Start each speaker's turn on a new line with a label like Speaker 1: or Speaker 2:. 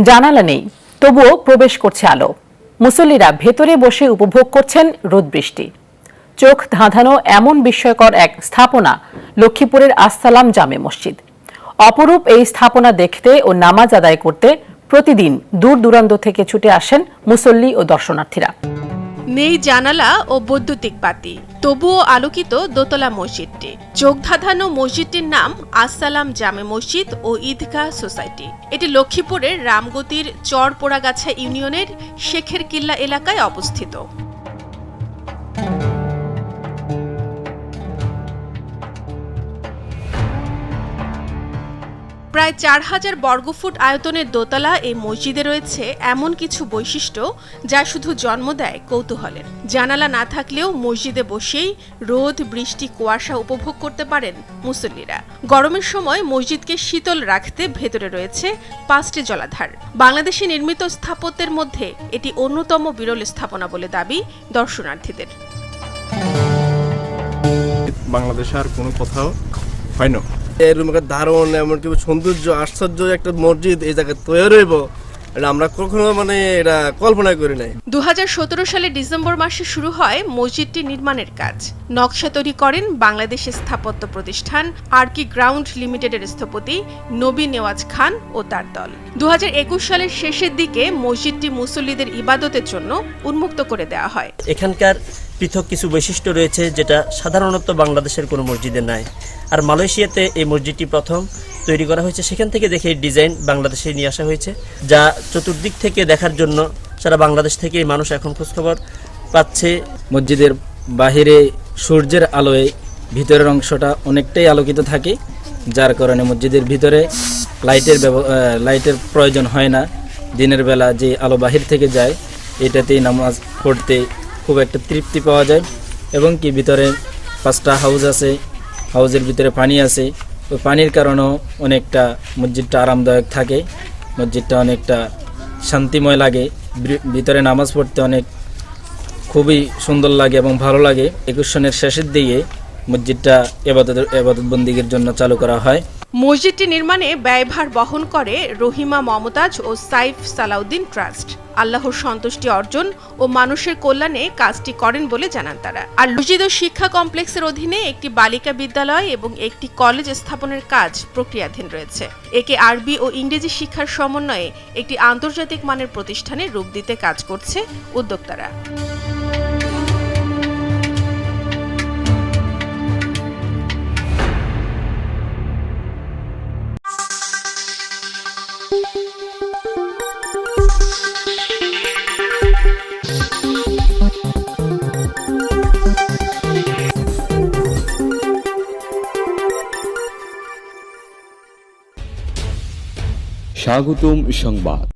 Speaker 1: জানালা নেই, তবুও প্রবেশ করছে আলো। মুসল্লিরা ভেতরে বসে উপভোগ করছেন রোদ বৃষ্টি। চোখ ধাঁধানো এমন বিস্ময়কর এক স্থাপনা লক্ষ্মীপুরের আসসালাম জামে মসজিদ। অপরূপ এই স্থাপনা দেখতে ও নামাজ আদায় করতে প্রতিদিন দূর দূরান্ত থেকে ছুটে আসেন মুসল্লি ও দর্শনার্থীরা।
Speaker 2: নেই জানালা ও বৈদ্যুতিক বাতি, তবুও আলোকিত দোতলা মসজিদটি। চোখ ধাঁধানো মসজিদটির নাম আসসালাম জামে মসজিদ ও ঈদগাহ সোসাইটি। এটি লক্ষ্মীপুরের রামগতির চরপোড়াগাছা ইউনিয়নের শেখের কিল্লা এলাকায় অবস্থিত। প্রায় 4000 বর্গফুট আয়তনের দোতলা এই মসজিদে রয়েছে এমন কিছু বৈশিষ্ট্য যা শুধু জন্ম দেয় কৌতূহলের। জানালা না থাকলেও মসজিদে বসেই রোদ, বৃষ্টি, কুয়াশা উপভোগ করতে পারেন মুসল্লিরা। গরমের সময় মসজিদকে শীতল রাখতে ভেতরে রয়েছে 5টি জলাধার। বাংলাদেশে নির্মিত স্থাপত্যের মধ্যে এটি অন্যতম বিরল স্থাপনা বলে দাবি দর্শনার্থীদের।
Speaker 3: বাংলাদেশে আর কোনো কোথাও হয় না
Speaker 4: এরকম একটা দারুণ এমনকি সৌন্দর্য আশ্চর্য একটা মসজিদ এই জায়গায় তৈরি হইব, এটা আমরা কখনো এটা কল্পনা করি নাই।
Speaker 2: 2017 সালে ডিসেম্বর মাসে শুরু হয় মসজিদটি নির্মাণের কাজ। নকশা তৈরি করেন বাংলাদেশের স্থাপত্য প্রতিষ্ঠান আরকি গ্রাউন্ড লিমিটেডের স্থপতি নবী নেওয়াজ খান ও তার দল। 2021 সালের শেষের দিকে মসজিদটি মুসল্লিদের ইবাদতের জন্য উন্মুক্ত করে দেওয়া হয়।
Speaker 5: এখানকার পৃথক কিছু বৈশিষ্ট্য রয়েছে যেটা সাধারণত বাংলাদেশের কোনো মসজিদে নাই। আর মালয়েশিয়াতে এই মসজিদটি প্রথম তৈরি করা হয়েছে, সেখান থেকে দেখে ডিজাইন বাংলাদেশে নিয়ে আসা হয়েছে, যা চতুর্দিক থেকে দেখার জন্য সারা বাংলাদেশ থেকে মানুষ এখন খোঁজখবর পাচ্ছে।
Speaker 6: মসজিদের বাহিরে সূর্যের আলোয় ভিতরের অংশটা অনেকটাই আলোকিত থাকে, যার কারণে মসজিদের ভিতরে লাইটের প্রয়োজন হয় না। দিনের বেলা যে আলো বাহির থেকে যায় এটাতেই নামাজ পড়তে খুব একটা তৃপ্তি পাওয়া যায়। এবং কি ভিতরে 5টা হাউস আছে, হাউসের ভিতরে পানি আছে, ওই পানির কারণেও অনেকটা মসজিদটা আরামদায়ক থাকে, মসজিদটা অনেকটা শান্তিময় লাগে, ভিতরে নামাজ পড়তে খুবই সুন্দর লাগে এবং ভালো লাগে। 21 সনের শেষের দিকে মসজিদটা ইবাদত বন্দিগির জন্য চালু করা হয়।
Speaker 2: মসজিদটি নির্মাণে ব্যয়ভার বহন করে রহিমা মমতাজ ও সাইফ সালাউদ্দিন ট্রাস্ট। আল্লাহর সন্তুষ্টি অর্জন ও মানুষের কল্যাণে কাজটি করেন বলে জানান তারা। আর মসজিদ ও শিক্ষা কমপ্লেক্সের অধীনে একটি বালিকা বিদ্যালয় এবং একটি কলেজ স্থাপনের কাজ প্রক্রিয়াধীন রয়েছে। একে আরবি ও ইংরেজি শিক্ষার সমন্বয়ে একটি আন্তর্জাতিক মানের প্রতিষ্ঠানে রূপ দিতে কাজ করছে উদ্যোক্তারা।
Speaker 7: স্বাগতম সংবাদ।